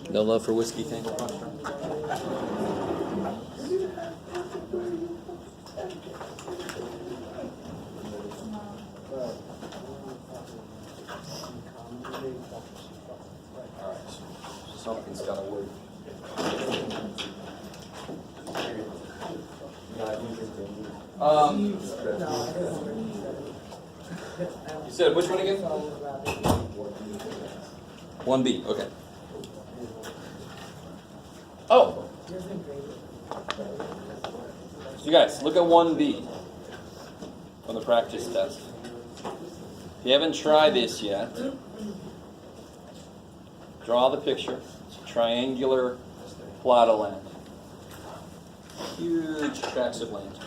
No love for Whiskey Tango Crusher? Alright, something's gotta work. You said which one again? 1B, okay. Oh! So you guys, look at 1B on the practice test. If you haven't tried this yet, draw the picture. It's a triangular plot of land. Huge tracts of land.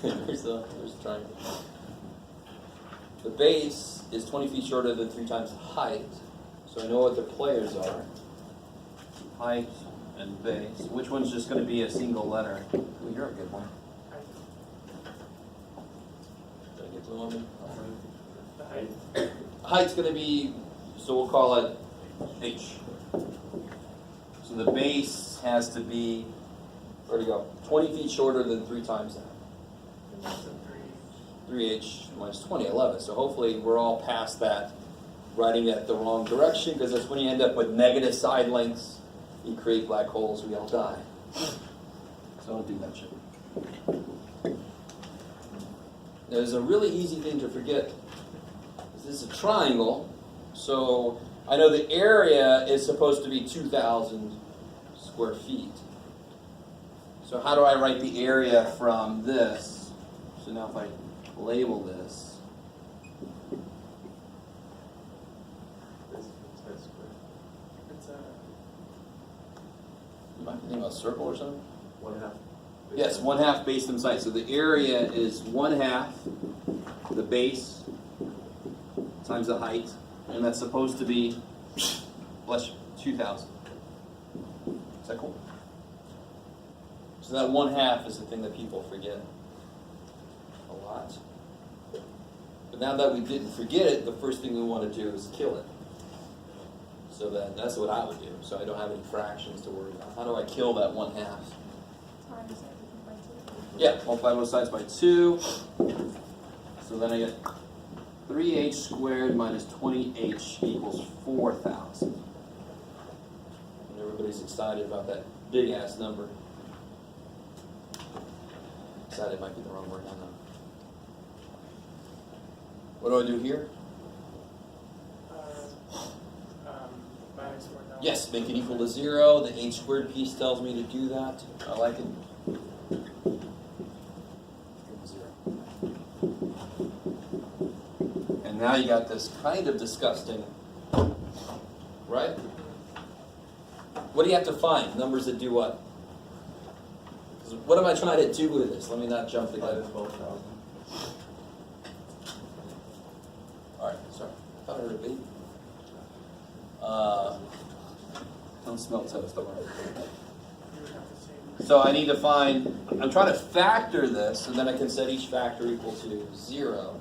And there's the triangle. The base is 20 feet shorter than 3 times the height, so I know what the players are. Height and base. Which one's just going to be a single letter? Ooh, you're a good one. Did I get to the one? The height. Height's going to be, so we'll call it H. So the base has to be, where'd it go? 20 feet shorter than 3 times that. 3H minus 20, 11. So hopefully we're all past that, writing that the wrong direction, because that's when you end up with negative side lengths. You create black holes, we all die. So don't do that shit. There's a really easy thing to forget. This is a triangle, so I know the area is supposed to be 2,000 square feet. So how do I write the area from this? So now if I label this, you might be thinking about a circle or something? 1/2. Yes, 1/2 base times height. So the area is 1/2 the base times the height, and that's supposed to be 2,000. Is that cool? So that 1/2 is the thing that people forget a lot. But now that we didn't forget it, the first thing we want to do is kill it. So that's what I would do. So I don't have any fractions to worry about. How do I kill that 1/2? Yeah, multiply both sides by 2. So then I get 3h squared minus 20h equals 4,000. And everybody's excited about that big ass number. Excited might be the wrong word, I don't know. What do I do here? Minus 4,000. Yes, make it equal to 0. The h squared piece tells me to do that. I like it. 0. And now you got this kind of disgusting, right? What do you have to find? Numbers that do what? 'Cause what am I trying to do with this? Let me not jump the gun. 12,000. Alright, sorry. I thought I heard a baby. Don't smell toast, don't worry. You would have to say. So I need to find, I'm trying to factor this, and then I can set each factor equal to 0.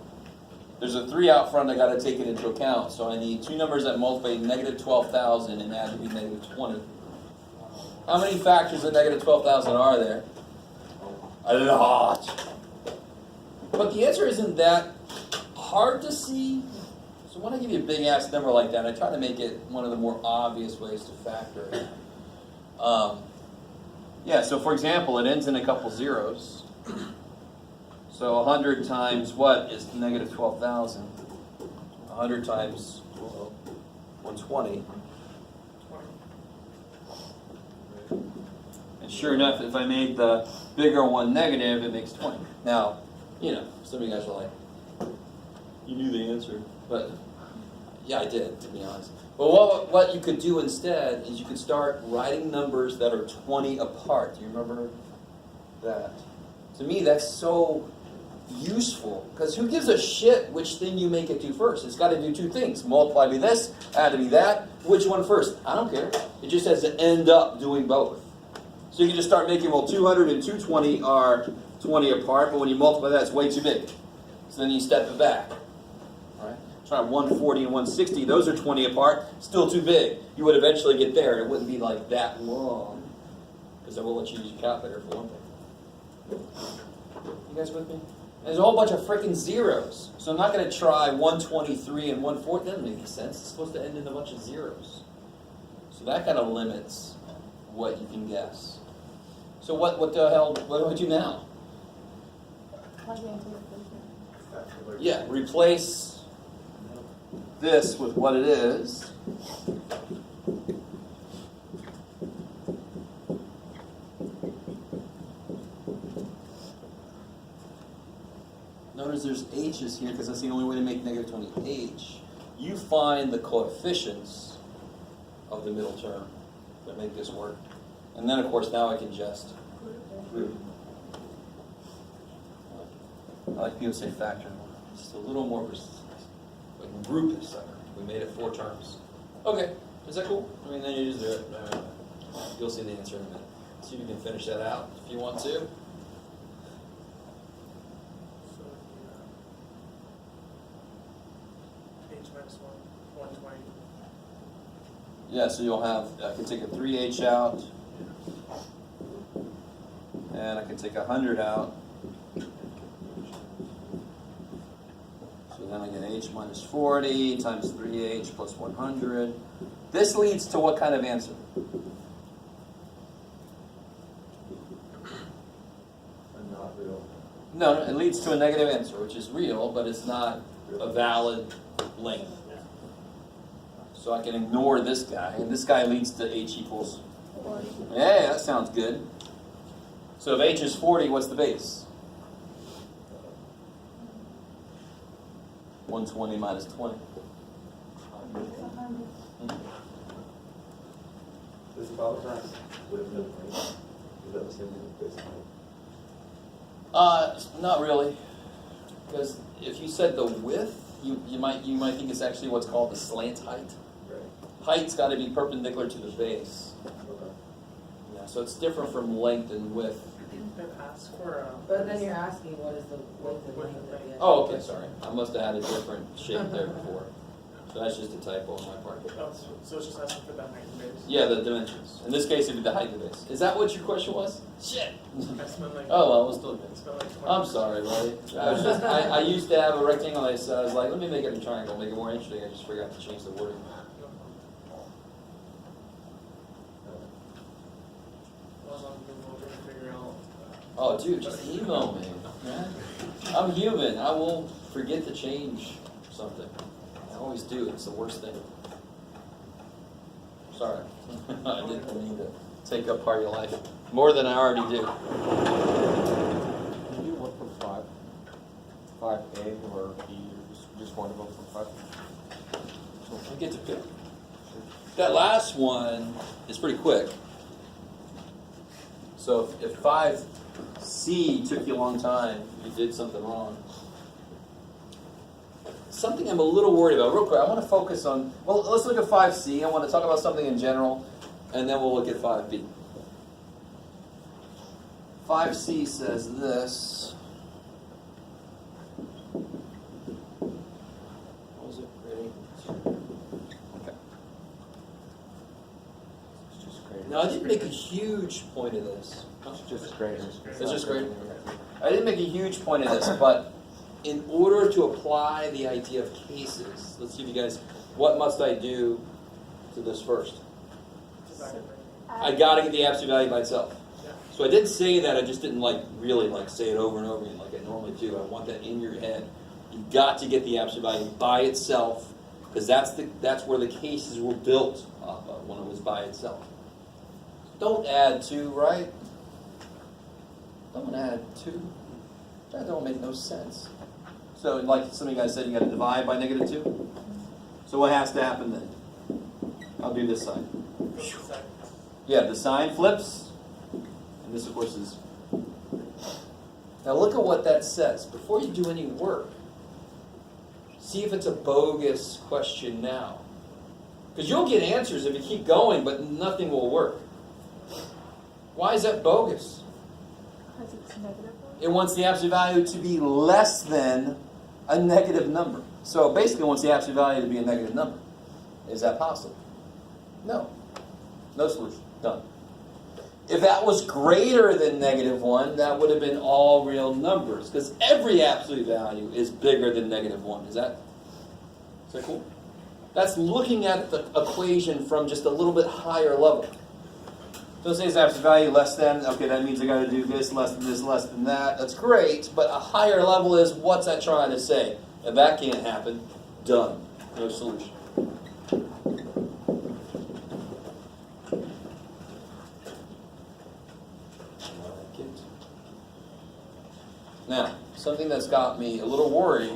There's a 3 out front, I got to take it into account. So I need 2 numbers that multiply negative 12,000 and add to be negative 20. How many factors of negative 12,000 are there? A lot. But the answer isn't that hard to see. So when I give you a big ass number like that, I try to make it one of the more obvious ways to factor it. Yeah, so for example, it ends in a couple zeros. So 100 times what is negative 12,000? 100 times 120. 20. And sure enough, if I made the bigger one negative, it makes 20. Now, you know, some of you guys are like, you knew the answer. But, yeah, I did, to be honest. But what you could do instead is you could start writing numbers that are 20 apart. Do you remember that? To me, that's so useful, because who gives a shit which thing you make it do first? It's got to do two things. Multiply by this, add to be that. Which one first? I don't care. It just has to end up doing both. So you can just start making, well, 200 and 220 are 20 apart, but when you multiply that, it's way too big. So then you step it back. All right? Try 140 and 160, those are 20 apart, still too big. You would eventually get there, and it wouldn't be like that long, because I will let you use your calculator for one thing. You guys with me? And there's a whole bunch of freaking zeros. So I'm not going to try 123 and 140. That doesn't make any sense. It's supposed to end in a bunch of zeros. So that kind of limits what you can guess. So what the hell, what do I do now? Yeah, replace this with what it is. Notice there's h's here because that's the only way to make negative 20h. You find the coefficients of the middle term that make this work. And then, of course, now I can just group. I like people say factor. Just a little more precise. We can group this sucker. We made it 4 terms. Okay, is that cool? I mean, then you just do it. You'll see the answer in a minute. See if you can finish that out if you want to. H minus 120. Yeah, so you'll have, I can take a 3h out, and I can take 100 out. So then I get h minus 40 times 3h plus 100. This leads to what kind of answer? Not real. No, it leads to a negative answer, which is real, but it's not a valid length. So I can ignore this guy, and this guy leads to h equals 40. Yeah, that sounds good. So if h is 40, what's the base? 120 minus 20. This is about right. With the point. Is that the same thing with this point? Not really, because if you said the width, you might think it's actually what's called the slant height. Right. Height's got to be perpendicular to the base. Okay. Yeah, so it's different from length and width. Then ask for But then you're asking what is the width and length of the. Oh, okay, sorry. I must have had a different shape there before. So that's just a typo on my part. so it's just asking for that height and base. Yeah, the dimensions. In this case, it'd be the height of the base. Is that what your question was? Shit. I spent like Oh well, we'll still do I it. spent like 20. I'm sorry, buddy. I used to have a rectangle. I was like, let me make it a triangle, make it more interesting. I just forgot to change the wording. I was on Google trying to figure out. Oh, dude, just email me, man. I'm human. I will forget to change something. I always do. It's the worst thing. Sorry. I didn't mean to take up part of your life. More than I already do. Can you do 1 from 5? 5A or B, or just one of them from 5? I get to pick. That last one is pretty quick. So if 5C took you a long time, you did something wrong. Something I'm a little worried about, real quick, I want to focus on, well, let's look at 5C. I want to talk about something in general, and then we'll look at 5B. 5C says this. What was it? Ready? Okay. It's just greater. Now, I didn't make a huge point of this. It's just greater. It's just greater. I didn't make a huge point of this, but in order to apply the idea of cases, let's see if you guys, what must I do to this first? I gotta get the absolute value by itself. Yeah. So I did say that, I just didn't really say it over and over again like I normally do. I want that in your head. You got to get the absolute value by itself, because that's where the cases were built off of, when it was by itself. Don't add 2, right? Don't add 2. That don't make no sense. So like some of you guys said, you got to divide by negative 2. So what has to happen then? I'll do this side. Yeah, the sign flips. And this, of course, is Now look at what that says. Before you do any work, see if it's a bogus question now. Because you'll get answers if you keep going, but nothing will work. Why is that bogus? Because it's negative. It wants the absolute value to be less than a negative number. So basically it wants the absolute value to be a negative number. Is that possible? No. No solution. Done. If that was greater than -1, that would have been all real numbers, because every absolute value is bigger than -1. Is that cool? That's looking at the equation from just a little bit higher level. So say it's absolute value less than, okay, that means I got to do this, less than that. That's great, but a higher level is, what's that trying to say? If that can't happen, done. No solution. Now, something that's got me a little worried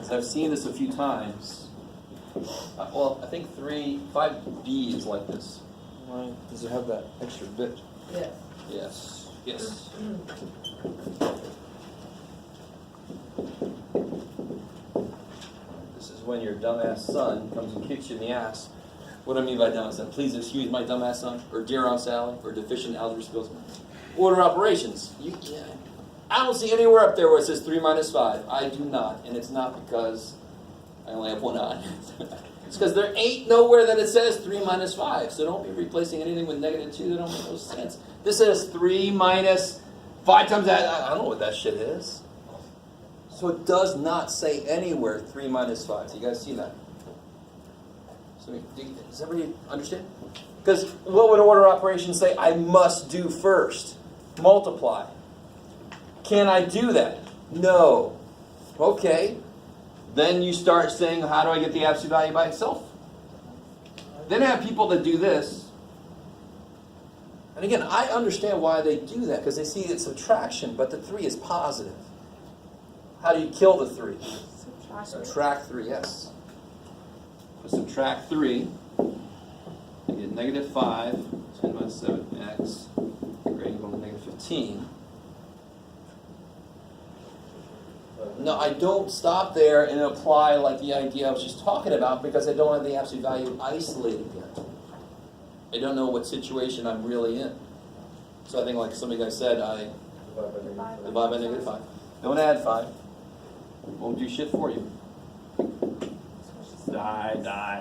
is I've seen this a few times. Well, I think 5B is like this. Right. Does it have that extra bit? Yes. Yes. Yes. This is when your dumbass son comes and kicks you in the ass. What do I mean by dumbass son? Please excuse my dumbass son, or dear Aunt Sally, or deficient algebra skills. Order operations. I don't see anywhere up there where it says 3 minus 5. I do not, and it's not because I only have one eye. It's because there ain't nowhere that it says 3 minus 5. So don't be replacing anything with -2. That don't make no sense. This says 3 minus 5 times that. I don't know what that shit is. So it does not say anywhere 3 minus 5. So you guys see that? So does everybody understand? Because what would order operations say? I must do first. Multiply. Can I do that? No. Okay. Then you start saying, how do I get the absolute value by itself? Then I have people that do this. And again, I understand why they do that, because they see it's subtraction, but the 3 is positive. How do you kill the 3? Subtract 3, yes. So subtract 3. You get -5, 10 minus 7x, greater than or equal to -15. No, I don't stop there and apply like the idea I was just talking about, because I don't have the absolute value isolated yet. I don't know what situation I'm really in. So I think, like some of you guys said, I divide by -5. Don't add 5. Won't do shit for you. Die.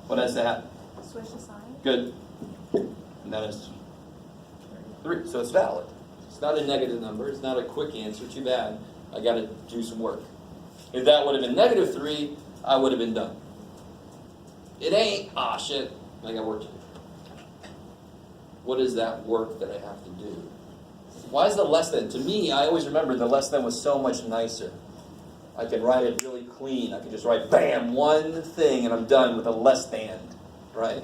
What has to happen? Switch the sign. Good. And that is 3. So it's valid. It's not a negative number. It's not a quick answer. Too bad. I got to do some work. If that would have been -3, I would have been done. It ain't. Shit. I got work to do. What is that work that I have to do? Why is the less than? To me, I always remember the less than was so much nicer. I could write it really clean. I could just write, bam, one thing, and I'm done with a less than. Right?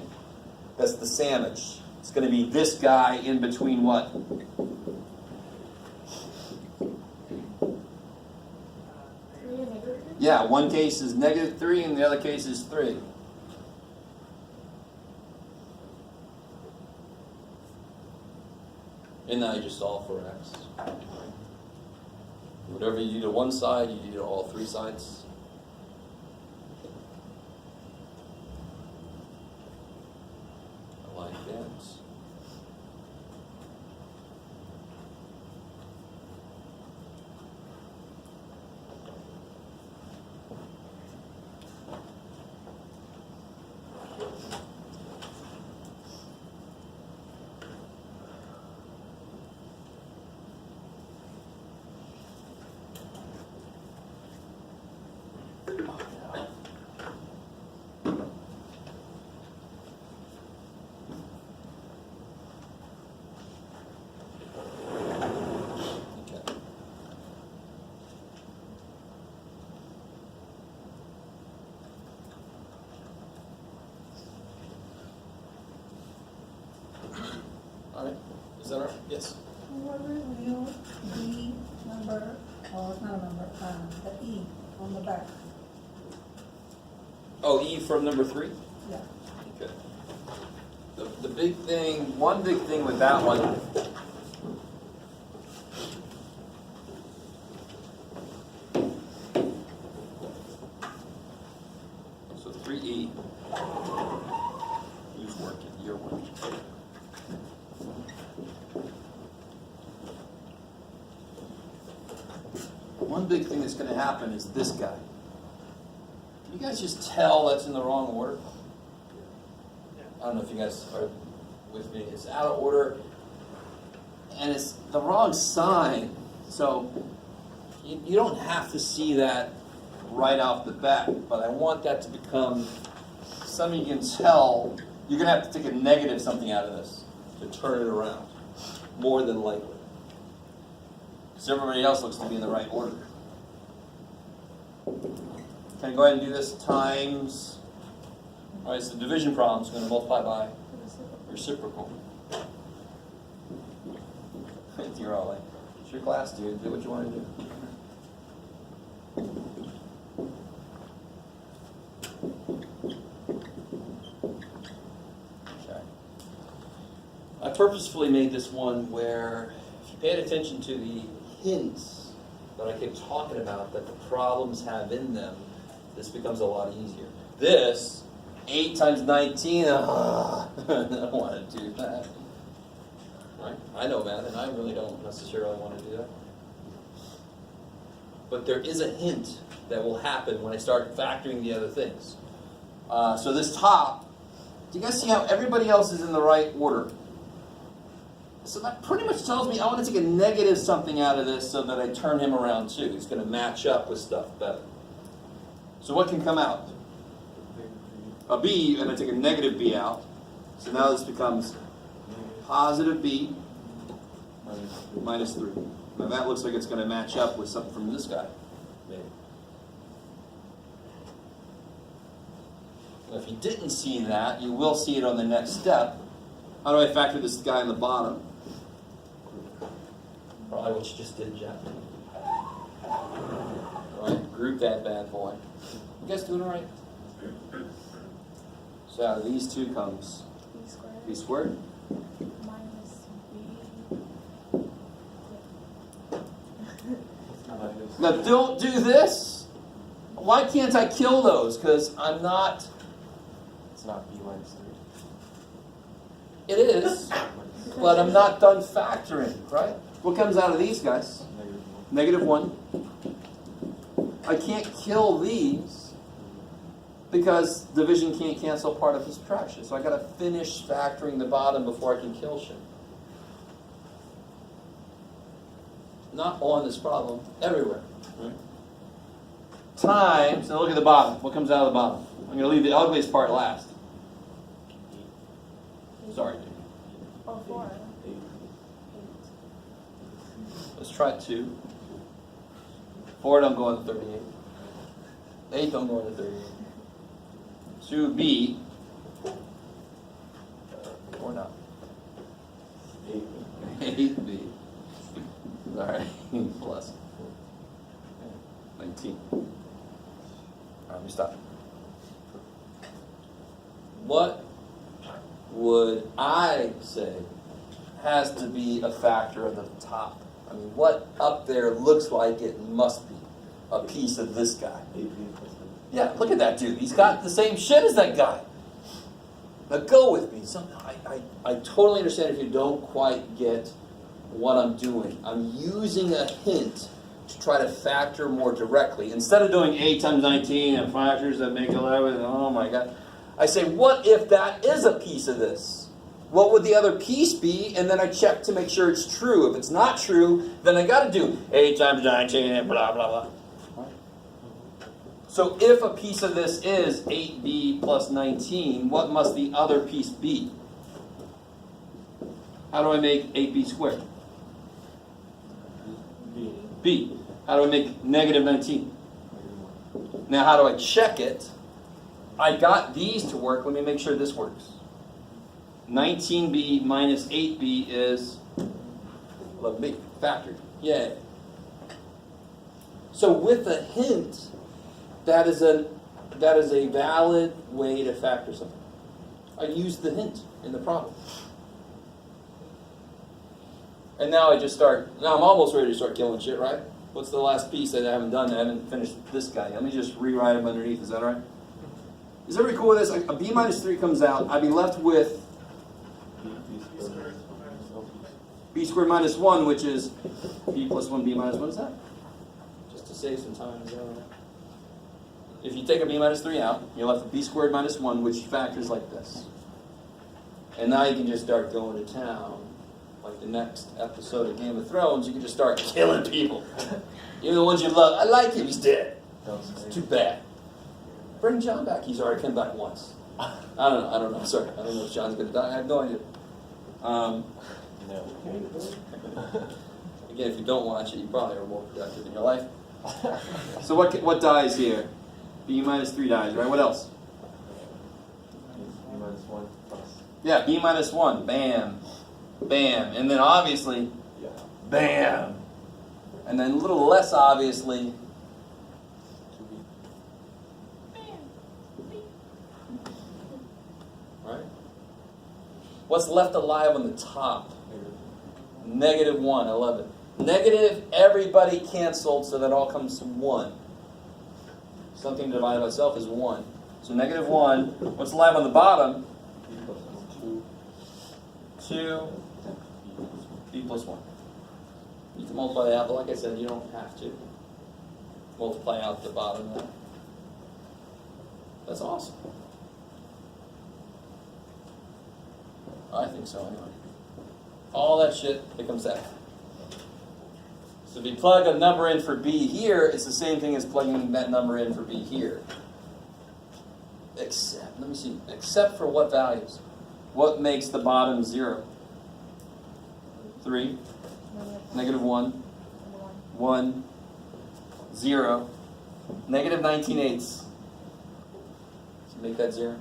That's the sandwich. It's going to be this guy in between what? Yeah, one case is -3 and the other case is 3. And now you just solve for x. Whatever you do to one side, you do to all 3 sides. I like that. Alright, is that all right? Yes. What will the number, oh, it's not a number, the E on the back? Oh, E from number 3? Yeah. Okay. the big thing, one big thing with that one. So 3E. Who's working? You're working. One big thing that's going to happen is this guy. Can you guys just tell that's in the wrong order? I don't know if you guys are with me. It's out of order, and it's the wrong sign. So you don't have to see that right off the bat, but I want that to become something you can tell. You're going to have to take a negative something out of this to turn it around, more than likely. Because everybody else looks to be in the right order. Can I go ahead and do this times? All right, so the division problem is going to multiply by reciprocal. You're all like, it's your class, dude. Do what you want to do. Okay. I purposefully made this one where, if you paid attention to the hints that I kept talking about that the problems have in them, this becomes a lot easier. This, 8 times 19, I don't want to do that. Right? I know math, and I really don't necessarily want to do that. But there is a hint that will happen when I start factoring the other things. So this top, do you guys see how everybody else is in the right order? So that pretty much tells me I want to take a negative something out of this so that I turn him around too. He's going to match up with stuff better. So what can come out? A B, and I take a negative B out. So now this becomes positive B minus 3. Now that looks like it's going to match up with something from this guy. Maybe. Now if you didn't see that, you will see it on the next step. How do I factor this guy in the bottom? Probably what you just did, Jeff. All right, group that bad boy. You guys doing all right? So out of these two comes B squared B squared. minus B. Now don't do this. Why can't I kill those? Because I'm not. It's not B minus 3. It is, but I'm not done factoring, right? What comes out of these guys? Negative 1. -1. I can't kill these because division can't cancel part of the subtraction. So I got to finish factoring the bottom before I can kill shit. Not on this problem, everywhere. Right? Times, now look at the bottom. What comes out of the bottom? I'm going to leave the ugliest part last. Sorry, dude. Oh, 4. Let's try 2. 4 don't go into 38. 8 don't go into 38. 2B. Or not. 8B. Sorry. Plus. 19. Alright, let me stop. What would I say has to be a factor of the top? I mean, what up there looks like it must be a piece of this guy. Yeah, look at that dude. He's got the same shit as that guy. Now go with me. I totally understand if you don't quite get what I'm doing. I'm using a hint to try to factor more directly. Instead of doing 8 times 19 and factors that make 11, oh my God. I say, what if that is a piece of this? What would the other piece be? And then I check to make sure it's true. If it's not true, then I got to do 8 times 19 and blah, blah, blah. So if a piece of this is 8b plus 19, what must the other piece be? How do I make 8b squared? B. How do I make negative 19? Now how do I check it? I got these to work. Let me make sure this works. 19b minus 8b is 11b. Factored. Yay. So with a hint, that is a valid way to factor something. I used the hint in the problem. And now I just start, now I'm almost ready to start killing shit, right? What's the last piece that I haven't done? I haven't finished this guy. Let me just rewrite him underneath, is that all right? Is everybody cool with this? A b minus 3 comes out. I'd be left with b squared minus 1, which is b plus 1, b minus 1. Is that? Just to save some time. Is that all right? If you take a b minus 3 out, you're left with b squared minus 1, which factors like this. And now you can just start going to town. Like the next episode of Game of Thrones, you can just start killing people. Even the ones you love. I like him, he's dead. It's too bad. Bring John back. He's already come back once. I don't know. Sorry. I don't know if John's going to die. I have no idea. Again, if you don't watch it, you probably are more productive in your life. So what dies here? B minus 3 dies, right? What else? B minus 1 plus. Yeah, B minus 1. Bam. Bam. And then obviously, Yeah. bam. And then a little less obviously, right? What's left alive on the top? Negative 1, I love it. Negative, everybody canceled, so that all comes to 1. Something divided by itself is 1. So negative 1. What's alive on the bottom? B plus 1. 2, b plus 1. You can multiply that out, but like I said, you don't have to multiply out the bottom there. That's awesome. I think so, anyway. All that shit becomes that. So if you plug a number in for b here, it's the same thing as plugging that number in for b here. Except, let me see, except for what values? What makes the bottom 0? 3, negative 1, 1, 0, negative 19/8. So make that 0.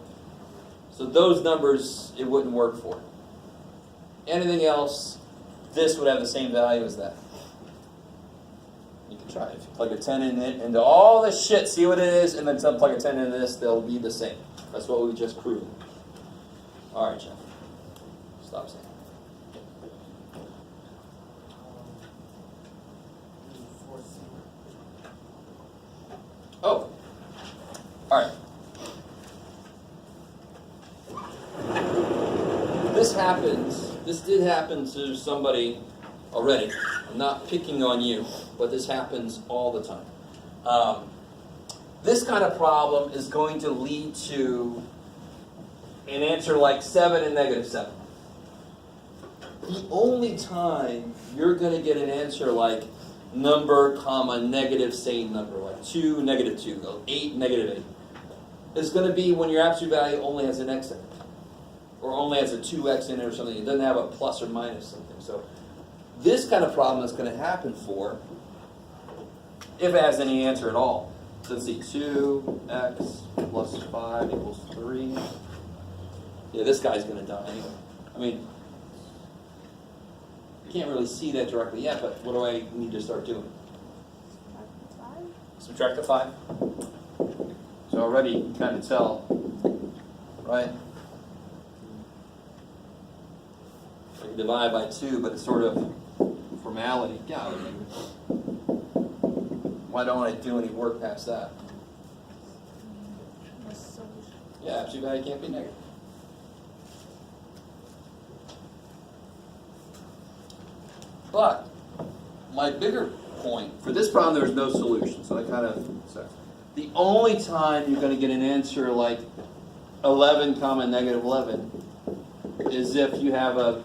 So those numbers, it wouldn't work for. Anything else, this would have the same value as that. You can try it. If you plug a 10 in it, into all this shit, see what it is, and then plug a 10 into this, they'll be the same. That's what we just proved. All right, Jeff. Stop saying. Oh. All right. This did happen to somebody already. I'm not picking on you, but this happens all the time. This kind of problem is going to lead to an answer like 7 and negative 7. The only time you're going to get an answer like number, comma, negative same number, like 2, negative 2, 8, negative 8, is going to be when your absolute value only has an x in it, or only has a 2x in it or something. It doesn't have a plus or minus something. So this kind of problem is going to happen for, if it has any answer at all. So let's see, 2x plus 5 equals 3. Yeah, this guy's going to die anyway. I mean, you can't really see that directly yet, but what do I need to start doing? Subtract the 5. So already you can kind of tell, right? So you divide by 2, but it's sort of formality. Yeah. Why don't I do any work past that? Yeah, absolute value can't be negative. But my bigger point, for this problem there's no solution, so I kind of, sorry. The only time you're going to get an answer like 11 comma negative 11 is if you have a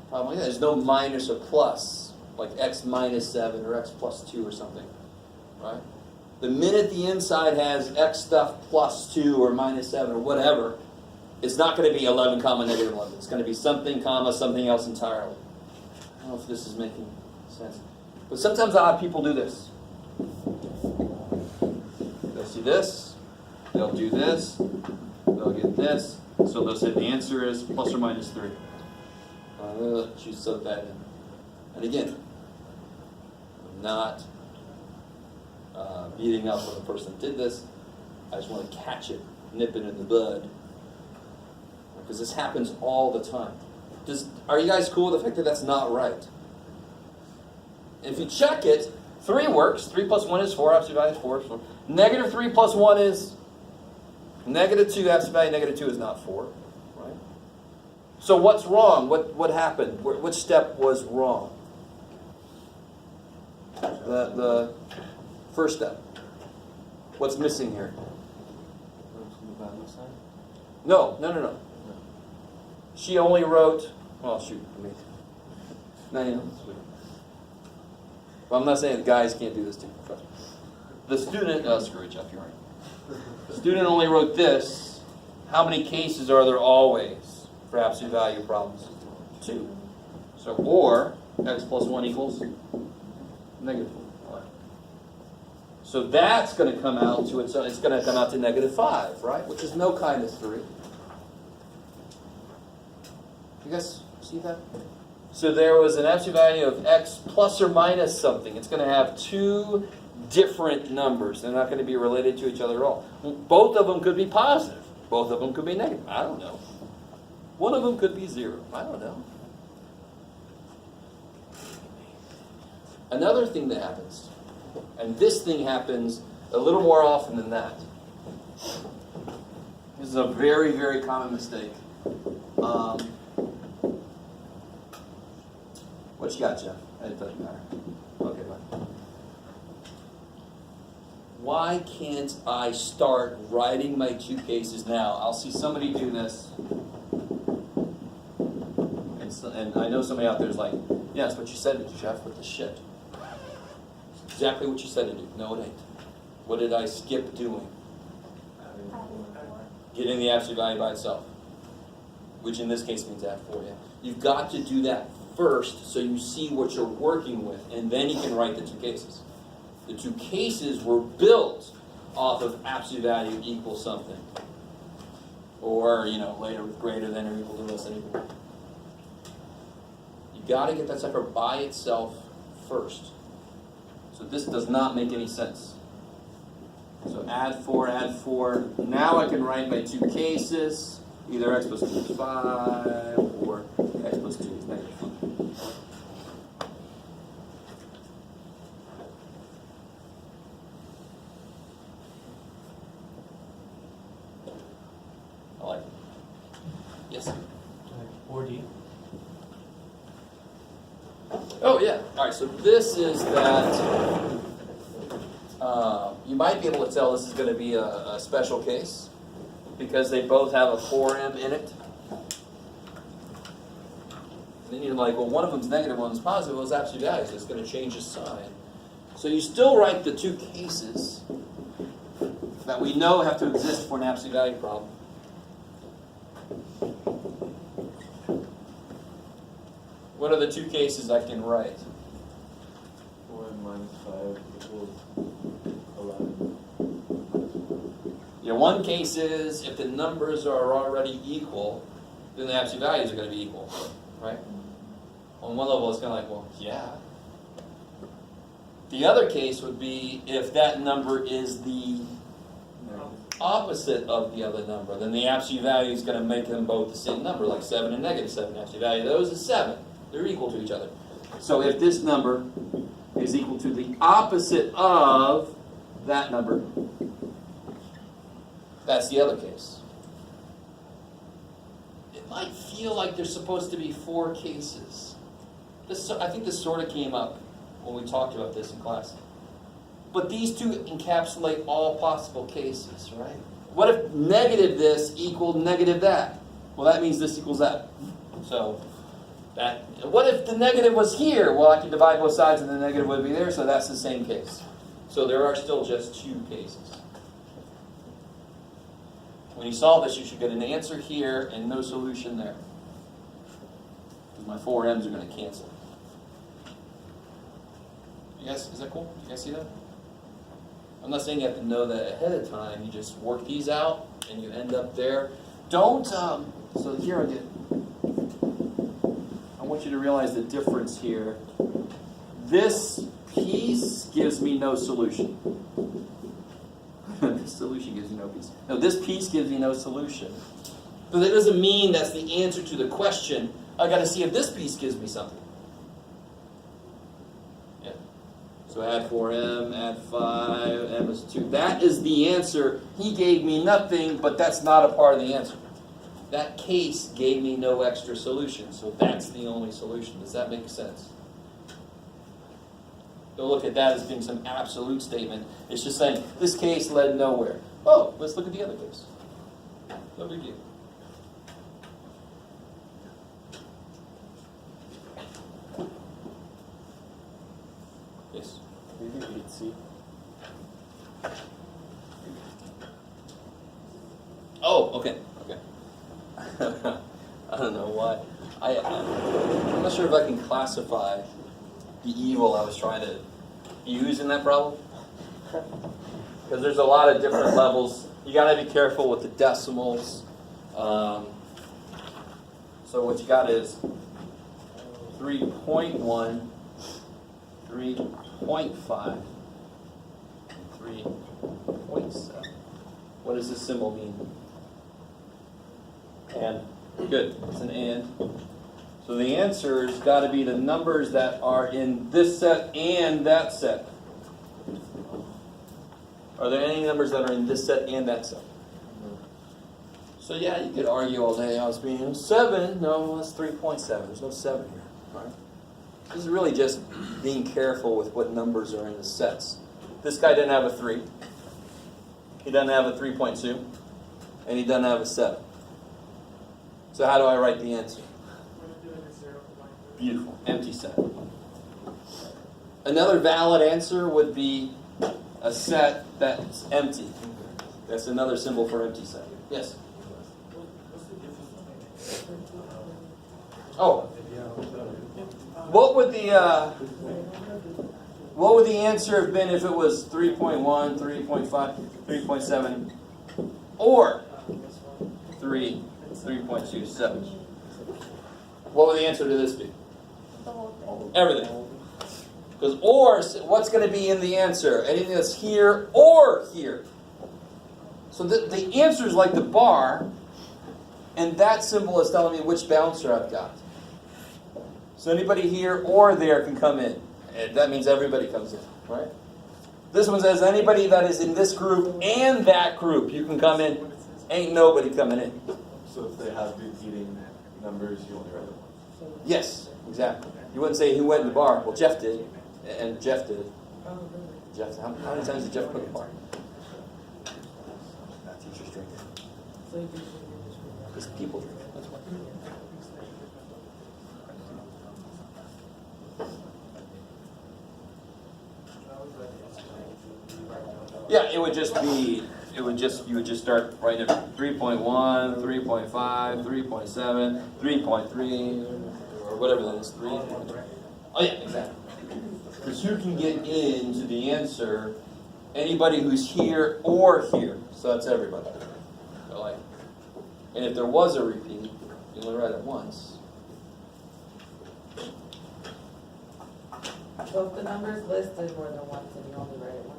problem like that. There's no minus or plus, like x minus 7 or x plus 2 or something, right? The minute the inside has x stuff plus 2 or minus 7 or whatever, it's not going to be 11 comma negative 11. It's going to be something comma something else entirely. I don't know if this is making sense. But sometimes odd people do this. They'll see this, they'll do this, they'll get this, so they'll say the answer is plus or minus 3. I'm going to let you sub that in. And again, I'm not beating up on the person that did this. I just want to catch it nip it in the bud. Because this happens all the time. Are you guys cool with the fact that that's not right? If you check it, 3 works. 3 plus 1 is 4. Absolute value is 4. So negative 3 plus 1 is negative 2. Absolute value negative 2 is not 4. Right? So what's wrong? What happened? Which step was wrong? The first step. What's missing here? No. She only wrote, well, shoot, no, you know. Well, I'm not saying guys can't do this too. Trust me. The student, screw it, Jeff, you're right. The student only wrote this. How many cases are there always for absolute value problems? 2. So, or x plus 1 equals negative 1. So that's going to come out to it's going to come out to negative 5, right? Which is no kind of 3. You guys see that? So there was an absolute value of x plus or minus something. It's going to have 2 different numbers. They're not going to be related to each other at all. Both of them could be positive. Both of them could be negative. I don't know. One of them could be 0. I don't know. Another thing that happens, and this thing happens a little more often than that. This is a very, very common mistake. What you got, Jeff? It doesn't matter. Okay, bye. Why can't I start writing my 2 cases now? I'll see somebody do this. And I know somebody out there is like, yeah, that's what you said, Jeff, what the shit? Exactly what you said to do. No, it ain't. What did I skip doing? Getting the absolute value by itself. Which in this case means add 4, yeah. You've got to do that first so you see what you're working with, and then you can write the 2 cases. The 2 cases were built off of absolute value equals something. Or, later with greater than or equal to less than equal. You got to get that sucker by itself first. So this does not make any sense. So add 4. Now I can write my 2 cases. Either x plus 2 is 5 or x plus 2 is negative 5. I like it. Yes? Or D. Oh, yeah. All right, so this is that. You might be able to tell this is going to be a special case because they both have a 4m in it. And then you're like, well, one of them's negative, one's positive. Well, it's absolute value, so it's going to change the sign. So you still write the 2 cases that we know have to exist for an absolute value problem. What are the 2 cases I can write? 4 minus 5 equals 11. Yeah, one case is if the numbers are already equal, then the absolute values are going to be equal, right? On one level, it's kind of like, well, yeah. The other case would be if that number is the opposite of the other number, then the absolute value is going to make them both the same number, like 7 and negative 7. Absolute value of those is 7. They're equal to each other. So if this number is equal to the opposite of that number, that's the other case. It might feel like there's supposed to be 4 cases. I think this sort of came up when we talked about this in class. But these 2 encapsulate all possible cases, right? What if negative this equaled negative that? Well, that means this equals that. So, what if the negative was here? Well, I could divide both sides and the negative would be there, so that's the same case. So there are still just 2 cases. When you solve this, you should get an answer here and no solution there. Because my 4 m's are going to cancel. You guys, is that cool? You guys see that? I'm not saying you have to know that ahead of time. You just work these out and you end up there. Don't, so here I want you to realize the difference here. This piece gives me no solution. solution gives me no piece. No, this piece gives me no solution. But that doesn't mean that's the answer to the question. I gotta see if this piece gives me something. Yeah. So add 4m, add 5, m is 2. That is the answer. He gave me nothing, but that's not a part of the answer. That case gave me no extra solution, so that's the only solution. Does that make sense? Don't look at that as being some absolute statement. It's just saying, this case led nowhere. Oh, let's look at the other case. No big deal. Yes? Maybe 8C. Oh, okay, okay. I don't know why. I'm not sure if I can classify the evil I was trying to use in that problem. Because there's a lot of different levels. You gotta be careful with the decimals. So what you got is 3.1, 3.5, 3.7. What does this symbol mean? And. Good, it's an and. So the answer's got to be the numbers that are in this set and that set. Are there any numbers that are in this set and that set? So yeah, you could argue all day, I was being 7, no, that's 3.7. There's no 7 here, right? This is really just being careful with what numbers are in the sets. This guy didn't have a 3. He doesn't have a 3.2. And he doesn't have a 7. So how do I write the answer? We're gonna do like a 0 for line 3. Beautiful, empty set. Another valid answer would be a set that's empty. That's another symbol for empty set. Yes? Oh. What would the answer have been if it was 3.1, 3.5, 3.7, or 3.27? What would the answer to this be? The whole thing. Everything. Because or, what's going to be in the answer? Anything that's here or here. So the answer is like the bar, and that symbol is telling me which bouncer I've got. So anybody here or there can come in. And that means everybody comes in, right? This one says anybody that is in this group and that group, you can come in. Ain't nobody coming in. So if they have repeating numbers, you only write it once. Yes, exactly. You wouldn't say who went in the bar. Well, Jeff did, and Jeff did. Jeff, how many times did Jeff put in the bar? Not teachers drink. Because people drink. That's why. Yeah, it would just be. You would just start right at 3.1, 3.5, 3.7, 3.3, or whatever that is, 3. Oh yeah, exactly. Because who can get into the answer? Anybody who's here or here. So that's everybody. So like, and if there was a repeat, you only write it once. So if the numbers listed more than once, then you only write it once?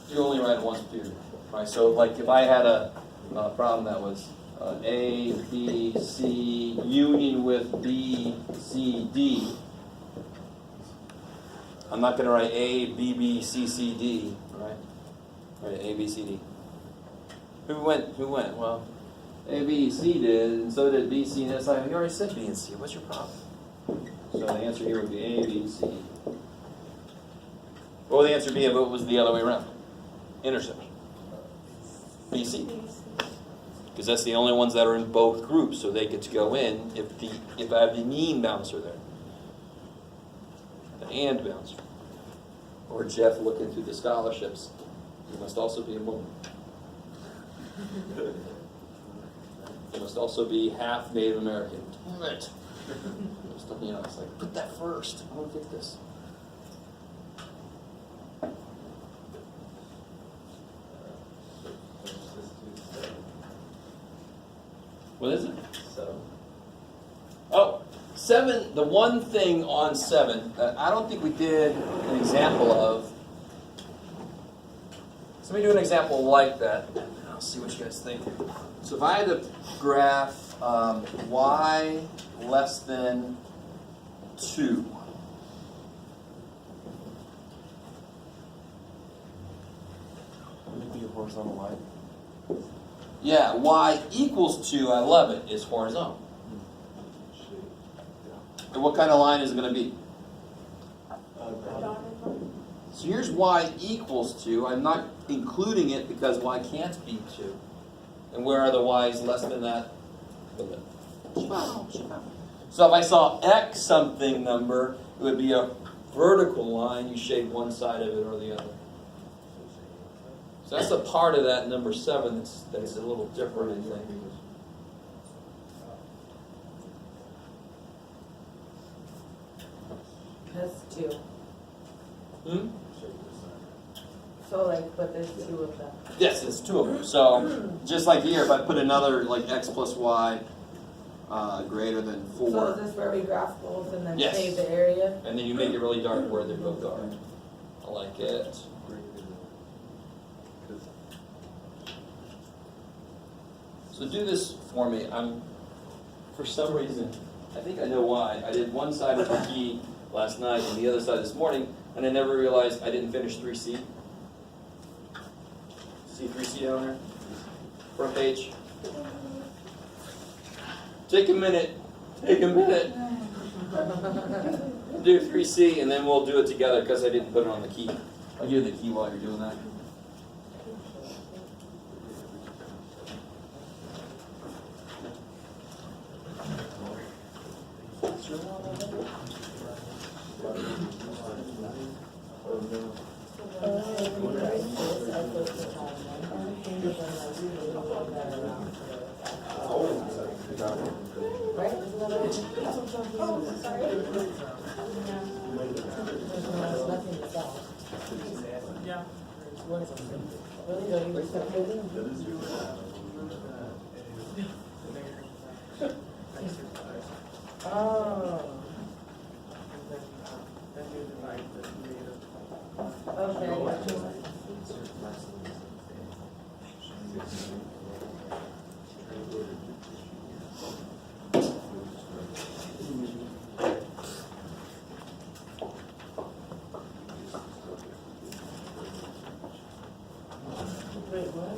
You only write it once, period. Right? So like if I had a problem that was A, B, C, union with B, C, D, I'm not going to write A, B, B, C, C, D, right? Right, A, B, C, D. Who went? Well, A, B, C did, and so did B, C, and it's like, you already said B and C. What's your problem? So the answer here would be A, B, C. What would the answer be if it was the other way around? Intersection. B, C. Because that's the only ones that are in both groups, so they get to go in if I have the mean bouncer there. The and bouncer. Or Jeff looking through the scholarships. You must also be a woman. You must also be half Native American. Damn it. You know, it's like, put that first. I don't get this. What is it? 7. Oh, 7, the one thing on 7 that I don't think we did an example of So let me do an example like that, and I'll see what you guys think. So if I had to graph y less than 2. Would it be a horizontal line? Yeah, y equals 2, I love it, is horizontal. And what kind of line is it going to be? Dotted line. So here's y equals 2. I'm not including it because y can't be 2. And where are the y's less than that? So if I saw x something number, it would be a vertical line. You shade one side of it or the other. So that's a part of that number 7 that's a little different, I think. That's 2. Hmm? So like, but there's 2 of them. Yes, it's 2 of them. So just like here, if I put another like x plus y greater than 4, So is this where we graph goals and then Yes. save the area? and then you make it really dark where they both are. I like it. So do this for me. For some reason, I think I know why. I did one side of the key last night and the other side this morning, and I never realized I didn't finish 3C. See 3C down there? Front page. Take a minute. Take a minute. Do 3C, and then we'll do it together because I didn't put it on the key. I'll give you the key while you're doing that. Right? Isn't that right? There's nothing to sell. Yeah. Really, don't you respect it? Oh, okay. Wait, what?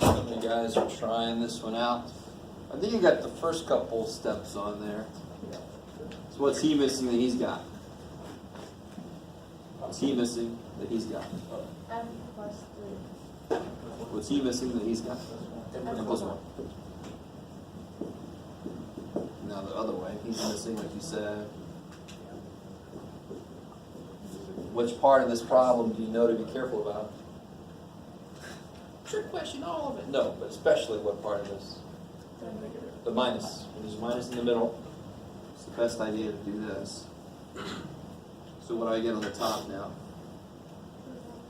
Some of you guys are trying this one out. I think you got the first couple steps on there. So what's he missing that he's got? What's he missing that he's got? M plus 3. What's he missing that he's got? M plus 1. Now the other way, he's missing, like you said. Which part of this problem do you know to be careful about? Trick question, all of it. No, but especially what part of this? The minus. When there's a minus in the middle, it's the best idea to do this. So what do I get on the top now?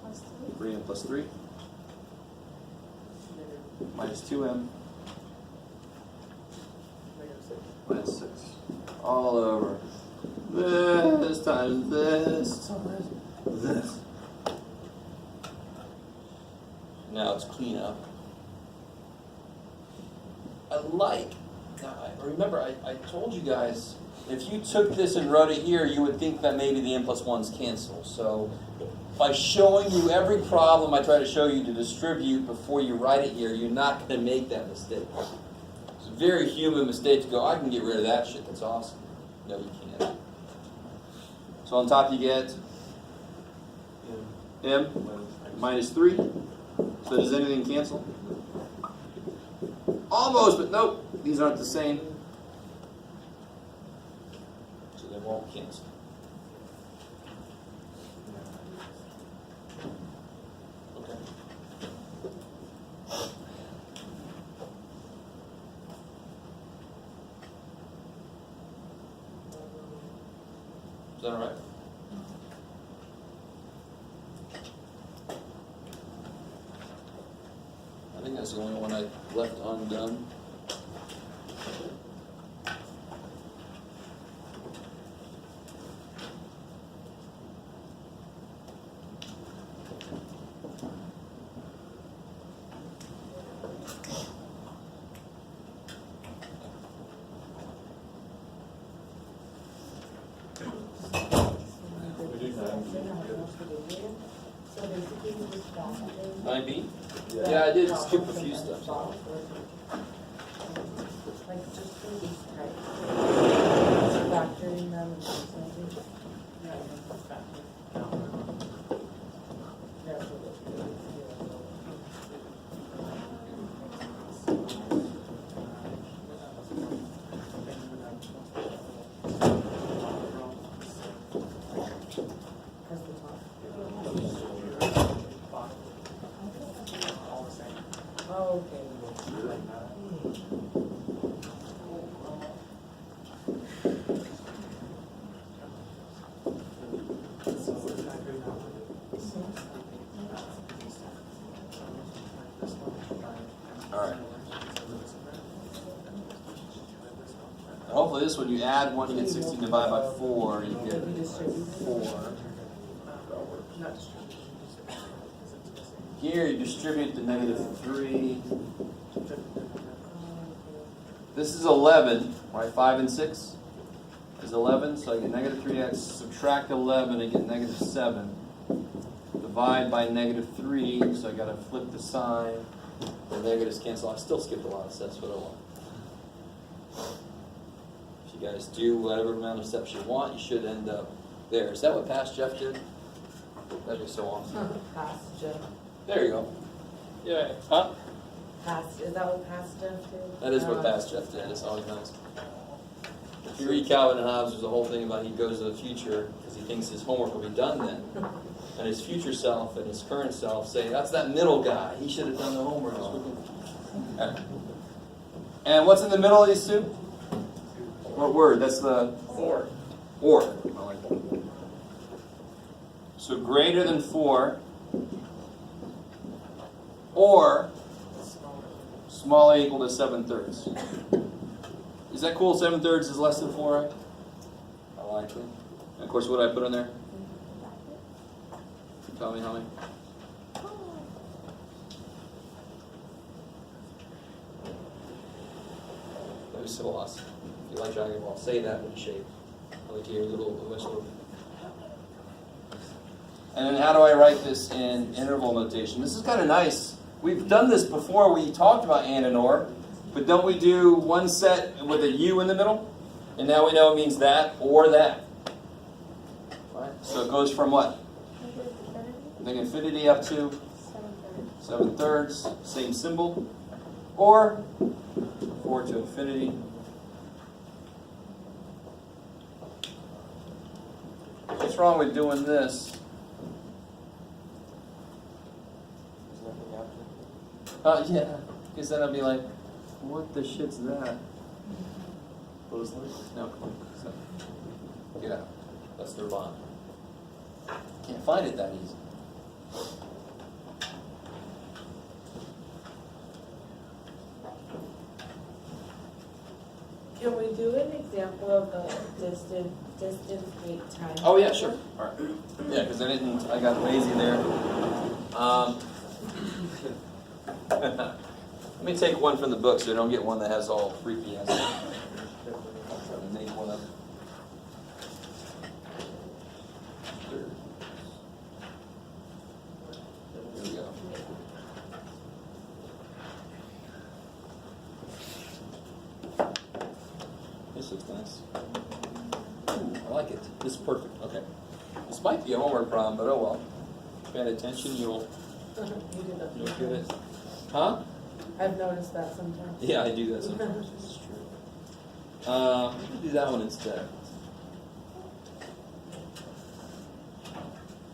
Plus 3. 3m plus 3. Minus 2m. Minus 6. All over. This times this times this. Now it's clean up. I like Now, remember, I told you guys, if you took this and wrote it here, you would think that maybe the n+1s cancel. So by showing you every problem I try to show you to distribute before you write it here, you're not going to make that mistake. It's a very human mistake to go, I can get rid of that shit, that's awesome. No, you can't. So on top you get m minus 3. So does anything cancel? Almost, but nope, these aren't the same. So they won't cancel. Okay. Is that all right? I think that's the only one I left undone. So basically you just factor. 9B? Yeah, I did skip a few steps. Like just for these types. Factoring them. Oh, okay. Alright. Hopefully this one, you add 1, you get 16 divided by 4, you get 4. Here you distribute the -3. This is 11, right? 5 and 6 is 11, so I get -3x, subtract 11, I get -7. Divide by -3, so I gotta flip the sign. The negatives cancel. I still skipped a lot of steps, but I won't. If you guys do whatever amount of steps you want, you should end up there. Is that what past Jeff did? That'd be so awesome. Past Jeff. There you go. Yeah. Huh? Past, is that what past Jeff did? That is what past Jeff did. It's always nice. If you read Calvin and Hobbes, there's a whole thing about he goes to the future because he thinks his homework will be done then. And his future self and his current self say, that's that middle guy. He should have done the homework. Okay. And what's in the middle of these two? What word? That's the or. Or. I like that. So greater than 4 or small a equal to 7/3. Is that cool? 7/3 is less than 4, right? I like it. And of course, what did I put in there? Tell me how many. That was so awesome. If you like Dragon Ball, say that in shape. I like to hear a little whistle. And then how do I write this in interval notation? This is kind of nice. We've done this before. We talked about and and or, but don't we do one set with a U in the middle? And now we know it means that or that. Right? So it goes from what? The infinity up to 7/3, same symbol. Or 4 to infinity. What's wrong with doing this? Yeah, because then I'll be like, what the shit's that? Close lid? No, so, get out. That's Nirvana. Can't find it that easy. Can we do an example of the distance, weight, time? Oh yeah, sure. All right. Yeah, because I got lazy there. Let me take one from the book so I don't get one that has all freaky ass. Make one up. There we go. This looks nice. Ooh, I like it. This is perfect. Okay. This might be a homework problem, but oh well. Pay attention, you'll You do that. get it. Huh? I've noticed that sometimes. Yeah, I do that sometimes. This is true. I'm gonna do that one instead.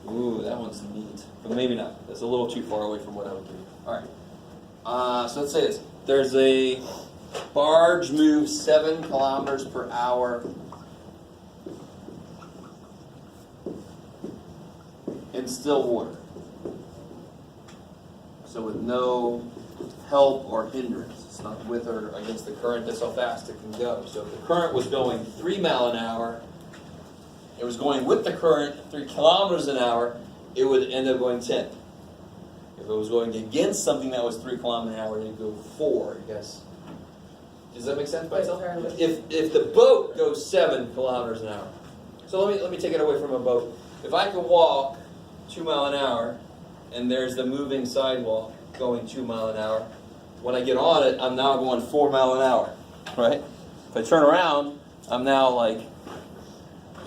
Ooh, that one's neat, but maybe not. That's a little too far away from what I would do. All right. So let's say this. There's a barge moves 7 kilometers per hour in still water. So with no help or hindrance. It's not with or against the current. That's how fast it can go. So if the current was going 3 miles an hour, it was going with the current 3 kilometers an hour, it would end up going 10. If it was going against something that was 3 kilometers an hour, it would go 4, I guess. Does that make sense by itself? If the boat goes 7 kilometers an hour. So let me take it away from a boat. If I can walk 2 miles an hour, and there's the moving sidewalk going 2 miles an hour, when I get on it, I'm now going 4 miles an hour, right? If I turn around, I'm now like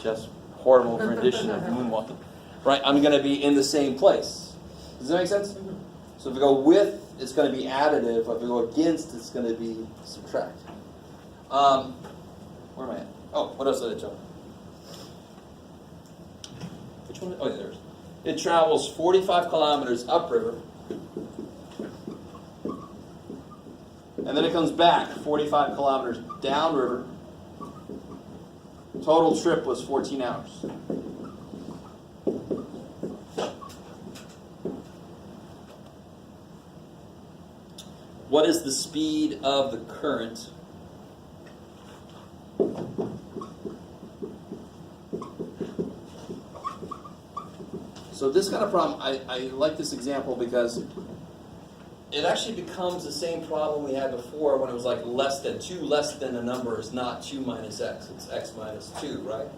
just horrible rendition of moonwalking, right? I'm going to be in the same place. Does that make sense? So if I go with, it's going to be additive. If I go against, it's going to be subtract. Where am I at? Oh, what else did I tell you? Which one? Oh, yeah, there's. It travels 45 kilometers upriver, and then it comes back 45 kilometers downriver. Total trip was 14 hours. What is the speed of the current? So this kind of problem, I like this example because it actually becomes the same problem we had before when it was like less than 2. Less than a number is not 2 minus x, it's x minus 2, right?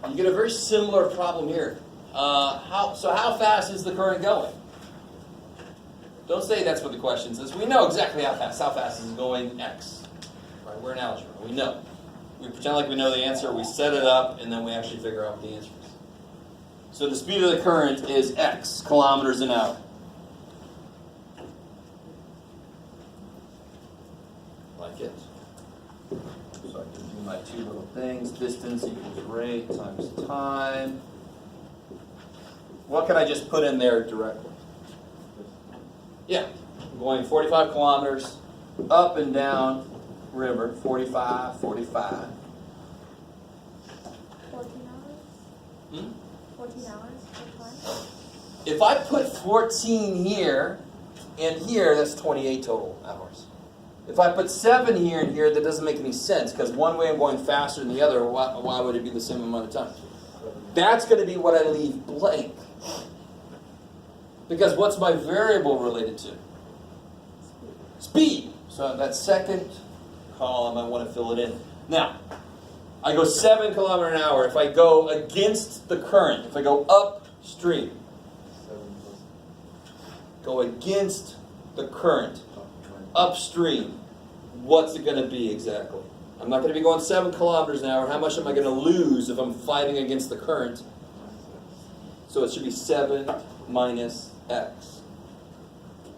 You get a very similar problem here. How fast is the current going? Don't say that's what the question says. We know exactly how fast. How fast is it going x? Right? We're in algebra. We know. We pretend like we know the answer. We set it up, and then we actually figure out what the answer is. So the speed of the current is x kilometers an hour. Like it. So I can do my 2 little things. Distance equals rate times time. What can I just put in there directly? Yeah, I'm going 45 kilometers up and down river, 45, 45. 14 hours? 14 hours per time? If I put 14 here and here, that's 28 total hours. If I put 7 here and here, that doesn't make any sense because one way I'm going faster than the other. Why would it be the same amount of time? That's going to be what I leave blank. Because what's my variable related to? Speed. So that second column, I want to fill it in. Now, I go 7 kilometers an hour. If I go against the current, if I go upstream, go against the current, upstream, what's it going to be exactly? I'm not going to be going 7 kilometers an hour. How much am I going to lose if I'm fighting against the current? So it should be 7 minus x.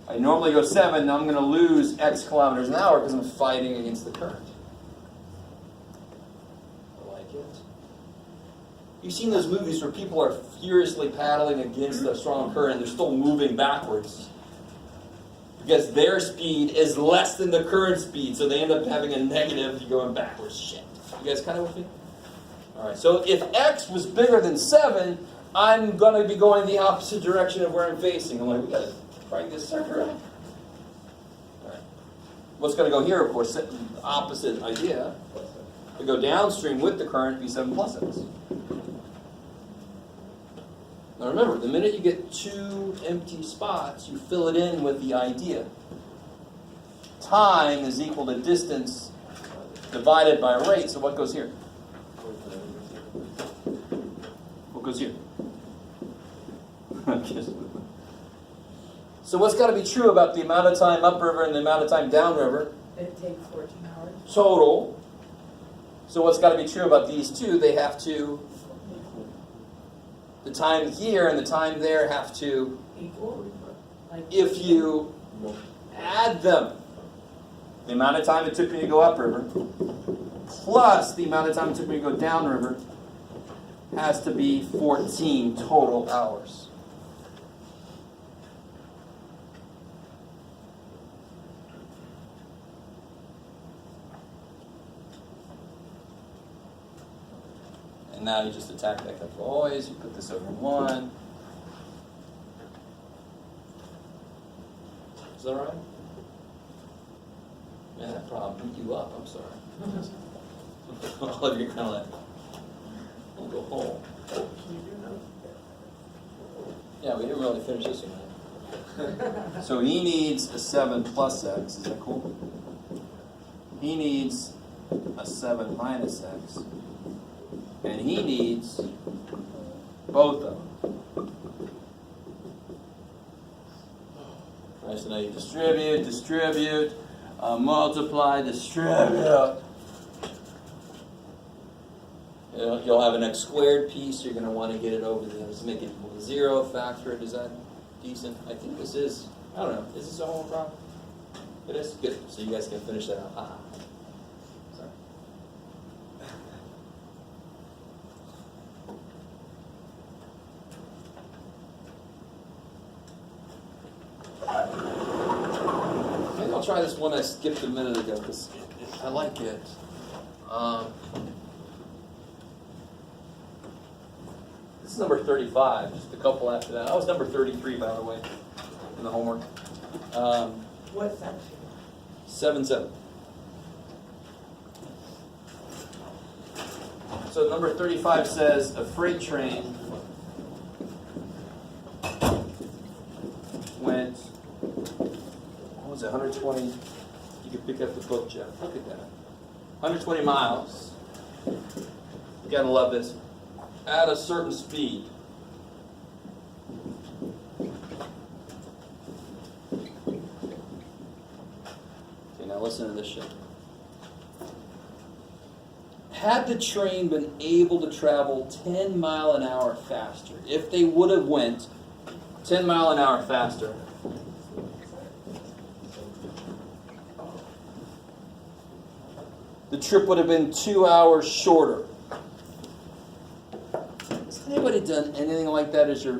I normally go 7, now I'm going to lose x kilometers an hour because I'm fighting against the current. I like it. You've seen those movies where people are furiously paddling against a strong current, they're still moving backwards because their speed is less than the current speed, so they end up having a negative going backwards. Shit. You guys kind of with me? All right, so if x was bigger than 7, I'm going to be going the opposite direction of where I'm facing. I'm like, we got to crank this sucker up. All right. What's going to go here, of course, opposite idea. To go downstream with the current, be 7 plus x. Now remember, the minute you get 2 empty spots, you fill it in with the idea. Time is equal to distance divided by rate, so what goes here? What goes here? So what's got to be true about the amount of time upriver and the amount of time downriver? It takes 14 hours. Total. So what's got to be true about these two? They have to, the time here and the time there have to, Equal? Like if you add them, the amount of time it took me to go upriver plus the amount of time it took me to go downriver has to be 14 total hours. And now you just attack that as always. You put this over 1. Is that all right? Man, that problem beat you up. I'm sorry. All of you kind of like, I'll go home. Yeah, we didn't really finish this one. So he needs a 7 plus x. Is that cool? He needs a 7 minus x. And he needs both of them. Right, so now you distribute, multiply, distribute. You'll have an x squared piece. You're going to want to get it over there. Let's make it equal to 0. Factor it. Is that decent? I think this is, I don't know. Is this a whole problem? It is? Good. So you guys can finish that out. Ah. Sorry. Maybe I'll try this one I skipped a minute ago because I like it. This is number 35, just a couple after that. I was number 33, by the way, in the homework. what section? 7-7. So number 35 says a freight train went, what was it, 120? You can pick up the book, Jeff. Look at that. 120 miles. You gotta love this. At a certain speed. Okay, now listen to this shit. Had the train been able to travel 10 mile an hour faster, if they would have went 10 mile an hour faster, the trip would have been 2 hours shorter. Has anybody done anything like that as your